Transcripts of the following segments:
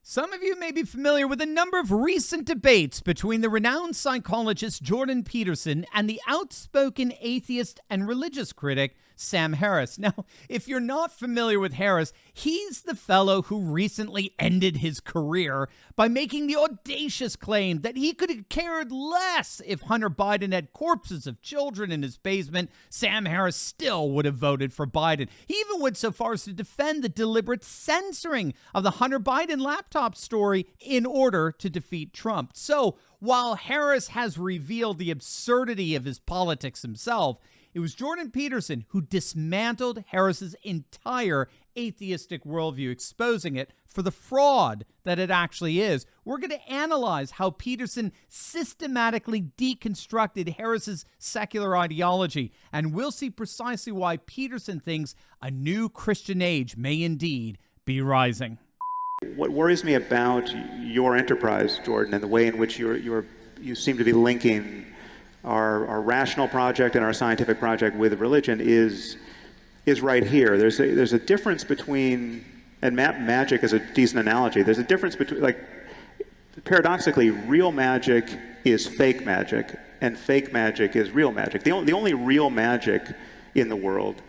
Some of you may be familiar with a number of recent debates between the renowned psychologist Jordan Peterson and the outspoken atheist and religious critic Sam Harris. Now, if you're not familiar with Harris, he's the fellow who recently ended his career by making the audacious claim that he could have cared less if Hunter Biden had corpses of children in his basement. Sam Harris still would have voted for Biden. He even went so far as to defend the deliberate censoring of the Hunter Biden laptop story in order to defeat Trump. So, while Harris has revealed the absurdity of his politics himself, it was Jordan Peterson who dismantled Harris's entire atheistic worldview, exposing it for the fraud that it actually is. We're going to analyze how Peterson systematically deconstructed Harris's secular ideology, and we'll see precisely why Peterson thinks a new Christian age may indeed be rising. What worries me about your enterprise, Jordan, and the way in which you seem to be linking our rational project and our scientific project with religion is right here. There's a difference between, and magic is a decent analogy. There's a difference between, like, paradoxically, real magic is fake magic, and fake magic is real magic. The only real magic in the world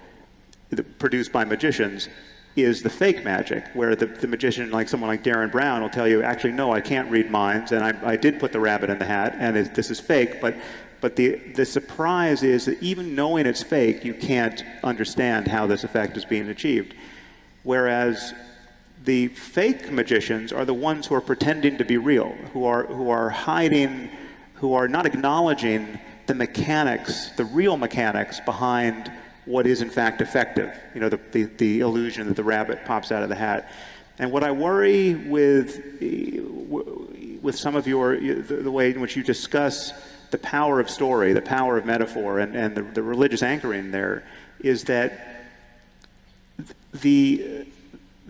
produced by magicians is the fake magic, where the magician, like someone like Darren Brown, will tell you, actually, no, I can't read minds, and I did put the rabbit in the hat, and this is fake, but the surprise is that even knowing it's fake, you can't understand how this effect is being achieved. Whereas the fake magicians are the ones who are pretending to be real, who are hiding, who are not acknowledging the mechanics, the real mechanics behind what is in fact effective. You know, the illusion that the rabbit pops out of the hat. And what I worry with some of the way in which you discuss the power of story, the power of metaphor, and the religious anchoring there, is that the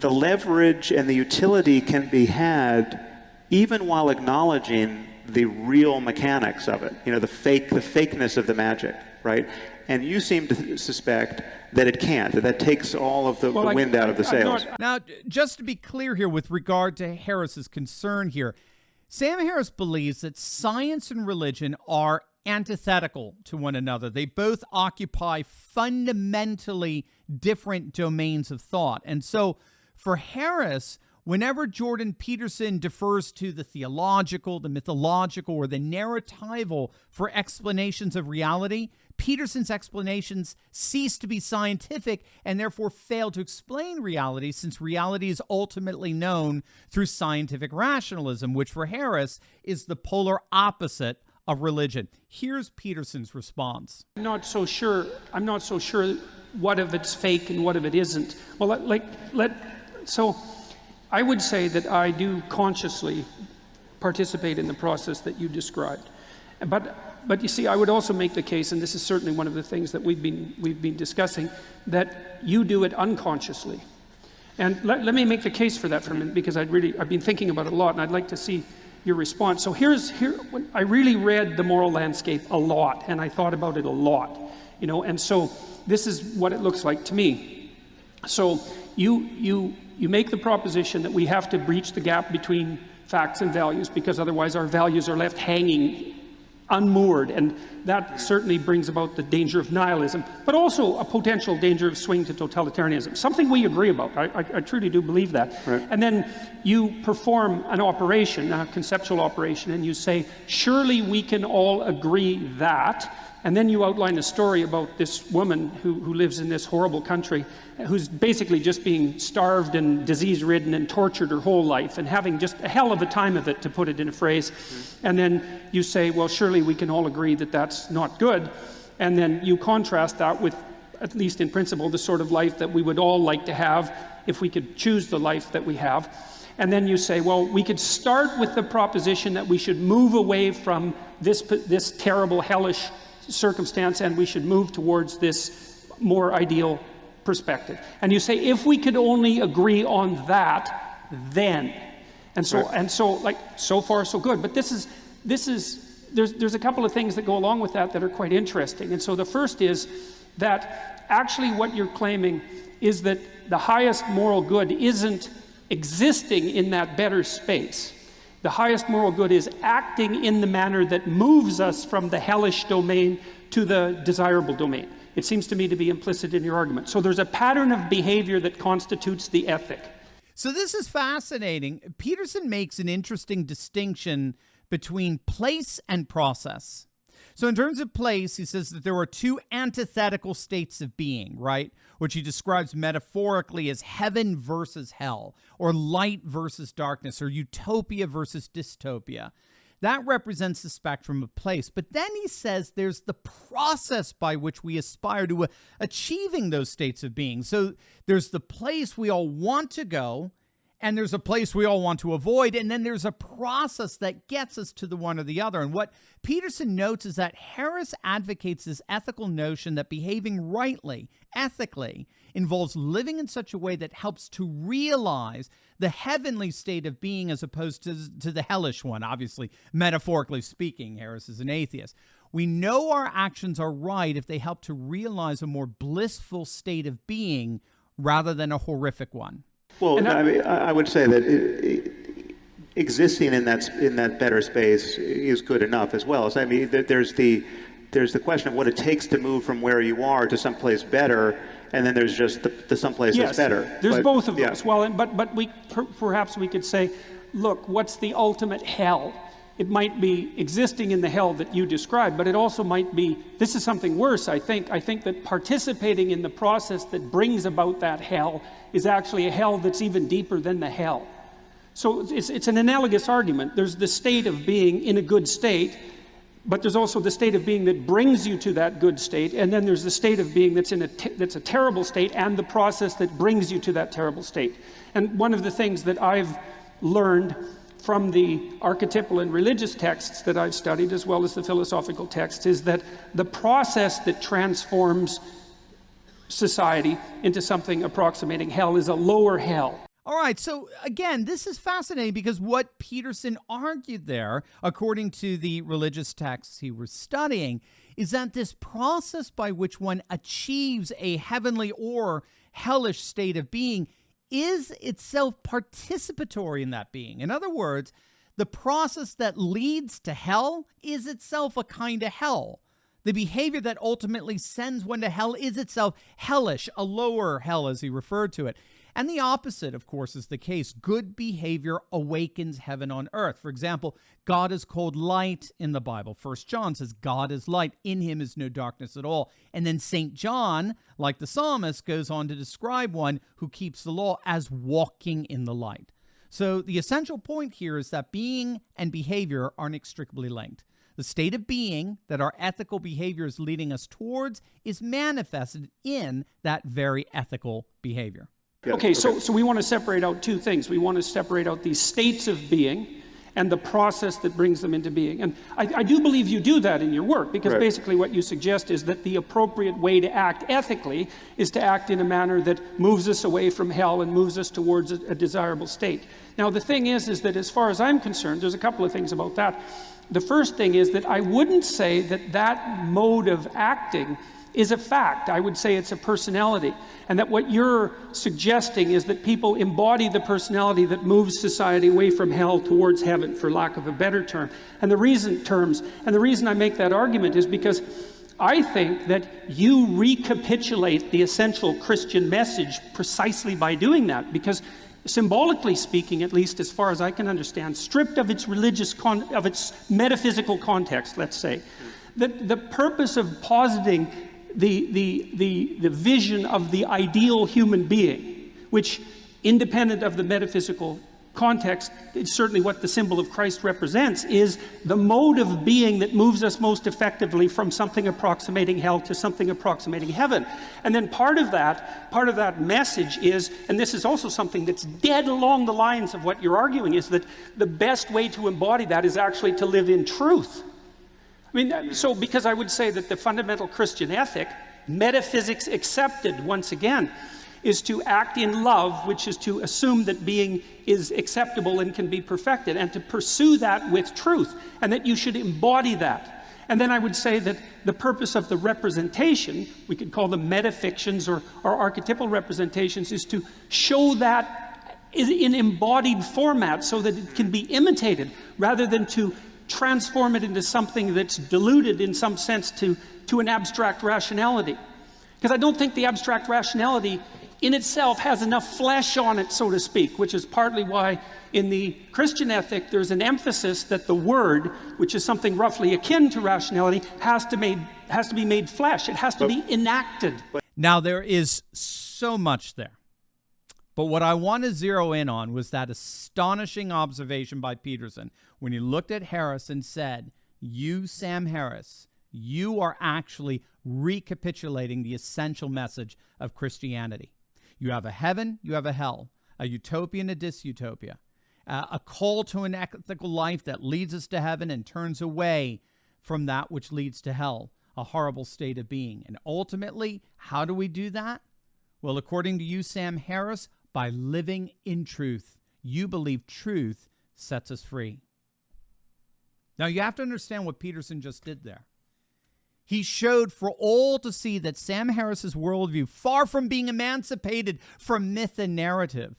leverage and the utility can be had even while acknowledging the real mechanics of it. You know, the fakeness of the magic, right? And you seem to suspect that it can't, that takes all of the wind out of the sails. Now, just to be clear here with regard to Harris's concern here, Sam Harris believes that science and religion are antithetical to one another. They both occupy fundamentally different domains of thought. And so for Harris, whenever Jordan Peterson defers to the theological, the mythological, or the narratival for explanations of reality, Peterson's explanations cease to be scientific and therefore fail to explain reality, since reality is ultimately known through scientific rationalism, which for Harris is the polar opposite of religion. Here's Peterson's response. I'm not so sure what of it's fake and what of it isn't. Well, so I would say that I do consciously participate in the process that you described. But you see, I would also make the case, and this is certainly one of the things that we've been discussing, that you do it unconsciously. And let me make the case for that for a minute, because I've been thinking about it a lot, and I'd like to see your response. So when I really read The Moral Landscape a lot, and I thought about it a lot, you know, and so this is what it looks like to me. So you make the proposition that we have to breach the gap between facts and values, because otherwise our values are left hanging unmoored, and that certainly brings about the danger of nihilism, but also a potential danger of swing to totalitarianism, something we agree about. I truly do believe that. Right. And then you perform an operation, a conceptual operation, and you say, surely we can all agree that, and then you outline a story about this woman who lives in this horrible country, who's basically just being starved and disease-ridden and tortured her whole life and having just a hell of a time of it, to put it in a phrase. And then you say, well, surely we can all agree that that's not good. And then you contrast that with, at least in principle, the sort of life that we would all like to have if we could choose the life that we have. And then you say, well, we could start with the proposition that we should move away from this terrible, hellish circumstance, and we should move towards this more ideal perspective. And you say, if we could only agree on that, then. And so, right. And so, like, so far so good. But there's a couple of things that go along with that are quite interesting. And so the first is that actually what you're claiming is that the highest moral good isn't existing in that better space. The highest moral good is acting in the manner that moves us from the hellish domain to the desirable domain. It seems to me to be implicit in your argument. So there's a pattern of behavior that constitutes the ethic. So this is fascinating. Peterson makes an interesting distinction between place and process. So in terms of place, he says that there are two antithetical states of being, right? Which he describes metaphorically as heaven versus hell, or light versus darkness, or utopia versus dystopia. That represents the spectrum of place. But then he says there's the process by which we aspire to achieving those states of being. So there's the place we all want to go, and there's a place we all want to avoid, and then there's a process that gets us to the one or the other. And what Peterson notes is that Harris advocates this ethical notion that behaving rightly, ethically, involves living in such a way that helps to realize the heavenly state of being as opposed to the hellish one. Obviously, metaphorically speaking, Harris is an atheist. We know our actions are right if they help to realize a more blissful state of being rather than a horrific one. Well, I would say that existing in that better space is good enough as well. So, I mean, there's the question of what it takes to move from where you are to someplace better, and then there's just the someplace that's better. There's both of those. Well, but perhaps we could say, look, what's the ultimate hell? It might be existing in the hell that you described, but it also might be, this is something worse, I think. I think that participating in the process that brings about that hell is actually a hell that's even deeper than the hell. So it's an analogous argument. There's the state of being in a good state, but there's also the state of being that brings you to that good state, and then there's the state of being that's that's a terrible state, and the process that brings you to that terrible state. And one of the things that I've learned from the archetypal and religious texts that I've studied, as well as the philosophical texts, is that the process that transforms society into something approximating hell is a lower hell. All right, so again, this is fascinating because what Peterson argued there, according to the religious texts he was studying, is that this process by which one achieves a heavenly or hellish state of being is itself participatory in that being. In other words, the process that leads to hell is itself a kind of hell. The behavior that ultimately sends one to hell is itself hellish, a lower hell as he referred to it. And the opposite, of course, is the case. Good behavior awakens heaven on earth. For example, God is called light in the Bible. 1 John says, God is light. In him is no darkness at all. And then St. John, like the psalmist, goes on to describe one who keeps the law as walking in the light. So the essential point here is that being and behavior are inextricably linked. The state of being that our ethical behavior is leading us towards is manifested in that very ethical behavior. Okay, so we want to separate out two things. We want to separate out these states of being and the process that brings them into being. And I do believe you do that in your work, because basically what you suggest is that the appropriate way to act ethically is to act in a manner that moves us away from hell and moves us towards a desirable state. Now, the thing is that as far as I'm concerned, there's a couple of things about that. The first thing is that I wouldn't say that that mode of acting is a fact. I would say it's a personality. And that what you're suggesting is that people embody the personality that moves society away from hell towards heaven, for lack of a better term. And the reason I make that argument is because I think that you recapitulate the essential Christian message precisely by doing that, because symbolically speaking, at least as far as I can understand, stripped of its of its metaphysical context, let's say, the purpose of positing the vision of the ideal human being, which, independent of the metaphysical context, is certainly what the symbol of Christ represents, is the mode of being that moves us most effectively from something approximating hell to something approximating heaven. And then part of that message is, and this is also something that's dead along the lines of what you're arguing, is that the best way to embody that is actually to live in truth. I mean, so because I would say that the fundamental Christian ethic, metaphysics accepted once again, is to act in love, which is to assume that being is acceptable and can be perfected, and to pursue that with truth, and that you should embody that. And then I would say that the purpose of the representation, we could call them metafictions or archetypal representations, is to show that in embodied format so that it can be imitated, rather than to transform it into something that's diluted in some sense to an abstract rationality. Because I don't think the abstract rationality in itself has enough flesh on it, so to speak, which is partly why in the Christian ethic there's an emphasis that the word, which is something roughly akin to rationality, has to be made flesh. It has to be enacted. Now, there is so much there. But what I want to zero in on was that astonishing observation by Peterson when he looked at Harris and said, you, Sam Harris, you are actually recapitulating the essential message of Christianity. You have a heaven, you have a hell, a utopia and a dystopia, a call to an ethical life that leads us to heaven and turns away from that which leads to hell, a horrible state of being. And ultimately, how do we do that? Well, according to you, Sam Harris, by living in truth. You believe truth sets us free. Now, you have to understand what Peterson just did there. He showed for all to see that Sam Harris's worldview, far from being emancipated from myth and narrative,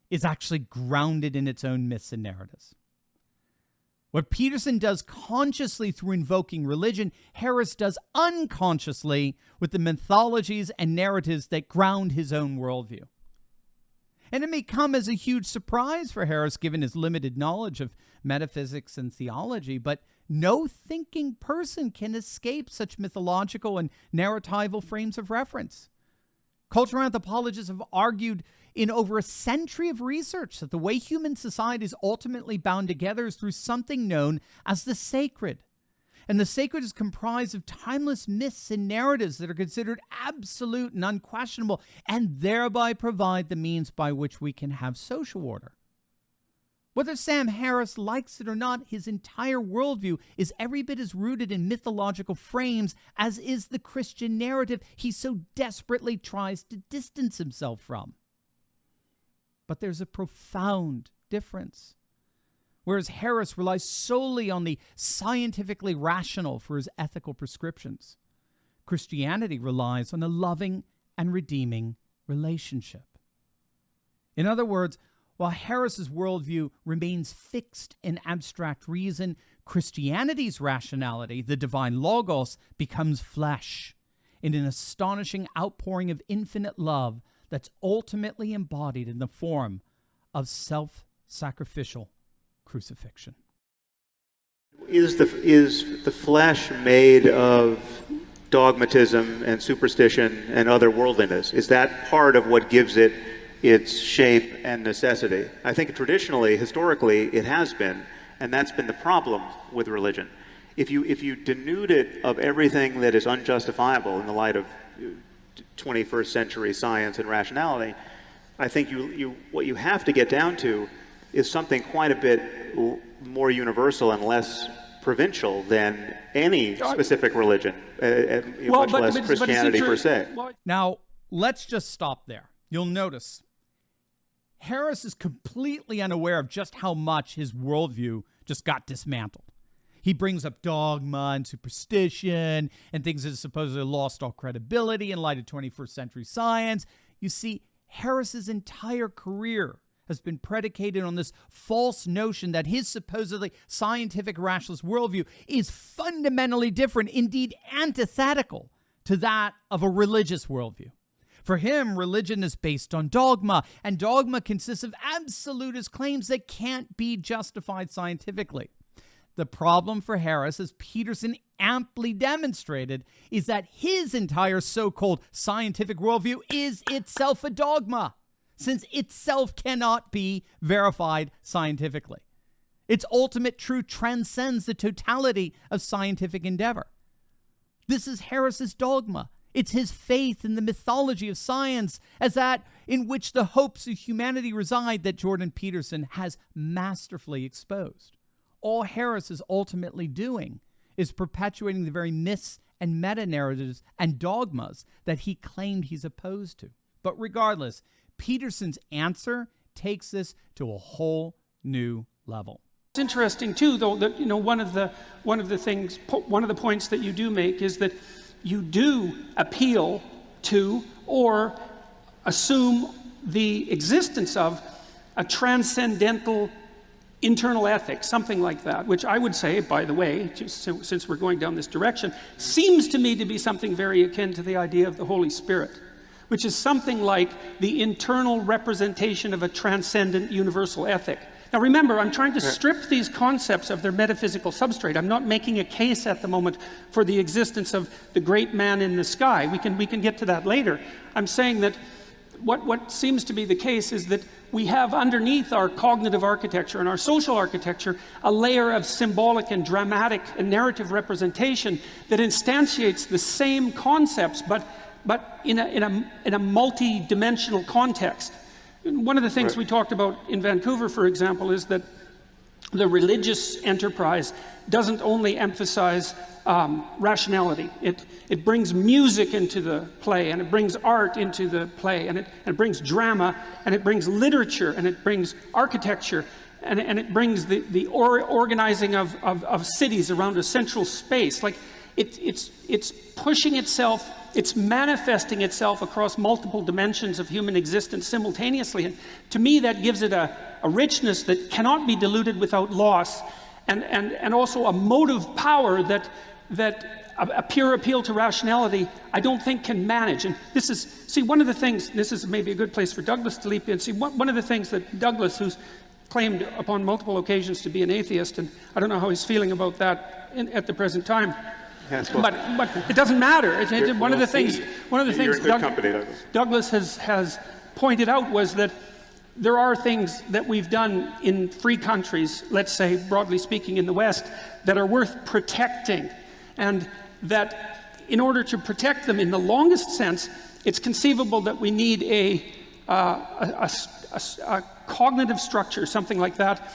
is actually grounded in its own myths and narratives. What Peterson does consciously through invoking religion, Harris does unconsciously with the mythologies and narratives that ground his own worldview. And it may come as a huge surprise for Harris, given his limited knowledge of metaphysics and theology, but no thinking person can escape such mythological and narratival frames of reference. Cultural anthropologists have argued in over a century of research that the way human society is ultimately bound together is through something known as the sacred. And the sacred is comprised of timeless myths and narratives that are considered absolute and unquestionable, and thereby provide the means by which we can have social order. Whether Sam Harris likes it or not, his entire worldview is every bit as rooted in mythological frames as is the Christian narrative he so desperately tries to distance himself from. But there's a profound difference. Whereas Harris relies solely on the scientifically rational for his ethical prescriptions, Christianity relies on a loving and redeeming relationship. In other words, while Harris's worldview remains fixed in abstract reason, Christianity's rationality, the divine logos, becomes flesh in an astonishing outpouring of infinite love that's ultimately embodied in the form of self-sacrificial crucifixion. Is the flesh made of dogmatism and superstition and other worldliness? Is that part of what gives it its shape and necessity? I think traditionally, historically, it has been, and that's been the problem with religion. If you denude it of everything that is unjustifiable in the light of 21st century science and rationality, I think what you have to get down to is something quite a bit more universal and less provincial than any specific religion, much less Christianity per se. Now, let's just stop there. You'll notice Harris is completely unaware of just how much his worldview just got dismantled. He brings up dogma and superstition and things that supposedly lost all credibility in light of 21st century science. You see, Harris's entire career has been predicated on this false notion that his supposedly scientific rationalist worldview is fundamentally different, indeed antithetical to that of a religious worldview. For him, religion is based on dogma, and dogma consists of absolutist claims that can't be justified scientifically. The problem for Harris, as Peterson amply demonstrated, is that his entire so-called scientific worldview is itself a dogma, since itself cannot be verified scientifically. Its ultimate truth transcends the totality of scientific endeavor. This is Harris's dogma. It's his faith in the mythology of science as that in which the hopes of humanity reside that Jordan Peterson has masterfully exposed. All Harris is ultimately doing is perpetuating the very myths and meta-narratives and dogmas that he claimed he's opposed to. But regardless, Peterson's answer takes this to a whole new level. It's interesting too, though, that one of the points that you do make is that you do appeal to or assume the existence of a transcendental internal ethic, something like that, which I would say, by the way, just since we're going down this direction, seems to me to be something very akin to the idea of the Holy Spirit, which is something like the internal representation of a transcendent universal ethic. Now remember, I'm trying to strip these concepts of their metaphysical substrate. I'm not making a case at the moment for the existence of the great man in the sky. We can get to that later. I'm saying that what seems to be the case is that we have underneath our cognitive architecture and our social architecture a layer of symbolic and dramatic and narrative representation that instantiates the same concepts, but in a multi-dimensional context. One of the things we talked about in Vancouver, for example, is that the religious enterprise doesn't only emphasize rationality. It brings music into the play, and it brings art into the play, and it brings drama, and it brings literature, and it brings architecture, and it brings the organizing of cities around a central space. Like it's pushing itself, it's manifesting itself across multiple dimensions of human existence simultaneously. And to me, that gives it a richness that cannot be diluted without loss, and also a motive power that a pure appeal to rationality I don't think can manage. And this is, see, one of the things, this is maybe a good place for Douglas to leap in. See, one of the things that Douglas, who's claimed upon multiple occasions to be an atheist, and I don't know how he's feeling about that at the present time. Yes, well, but it doesn't matter. One of the things Douglas has pointed out was that there are things that we've done in free countries, let's say, broadly speaking, in the West, that are worth protecting. And that in order to protect them in the longest sense, it's conceivable that we need a cognitive structure, something like that,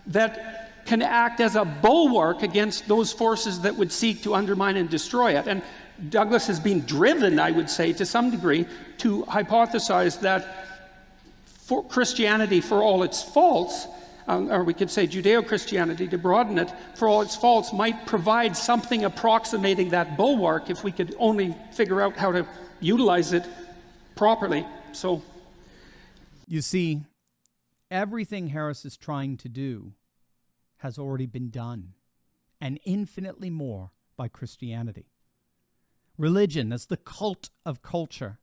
that can act as a bulwark against those forces that would seek to undermine and destroy it. And Douglas has been driven, I would say, to some degree, to hypothesize that for Christianity, for all its faults, or we could say Judeo-Christianity to broaden it, for all its faults, might provide something approximating that bulwark if we could only figure out how to utilize it properly. So, you see, everything Harris is trying to do has already been done, and infinitely more by Christianity. Religion, as the cult of culture,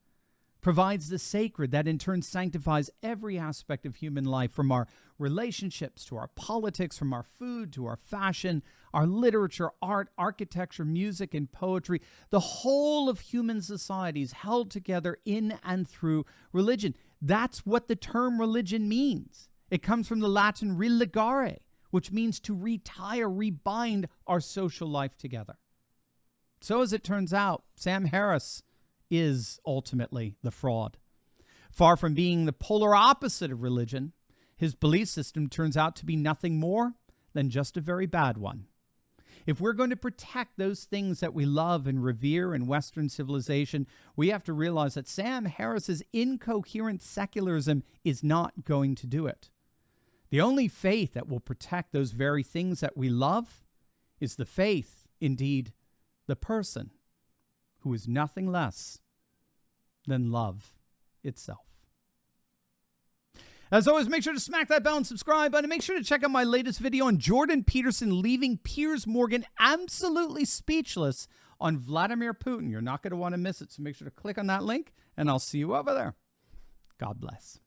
provides the sacred that in turn sanctifies every aspect of human life, from our relationships to our politics, from our food to our fashion, our literature, art, architecture, music, and poetry. The whole of human society is held together in and through religion. That's what the term religion means. It comes from the Latin religare, which means to retire, rebind our social life together. So as it turns out, Sam Harris is ultimately the fraud. Far from being the polar opposite of religion, his belief system turns out to be nothing more than just a very bad one. If we're going to protect those things that we love and revere in Western civilization, we have to realize that Sam Harris's incoherent secularism is not going to do it. The only faith that will protect those very things that we love is the faith, indeed, the person, who is nothing less than love itself. As always, make sure to smack that bell and subscribe button. Make sure to check out my latest video on Jordan Peterson leaving Piers Morgan absolutely speechless on Vladimir Putin. You're not going to want to miss it, so make sure to click on that link, and I'll see you over there. God bless.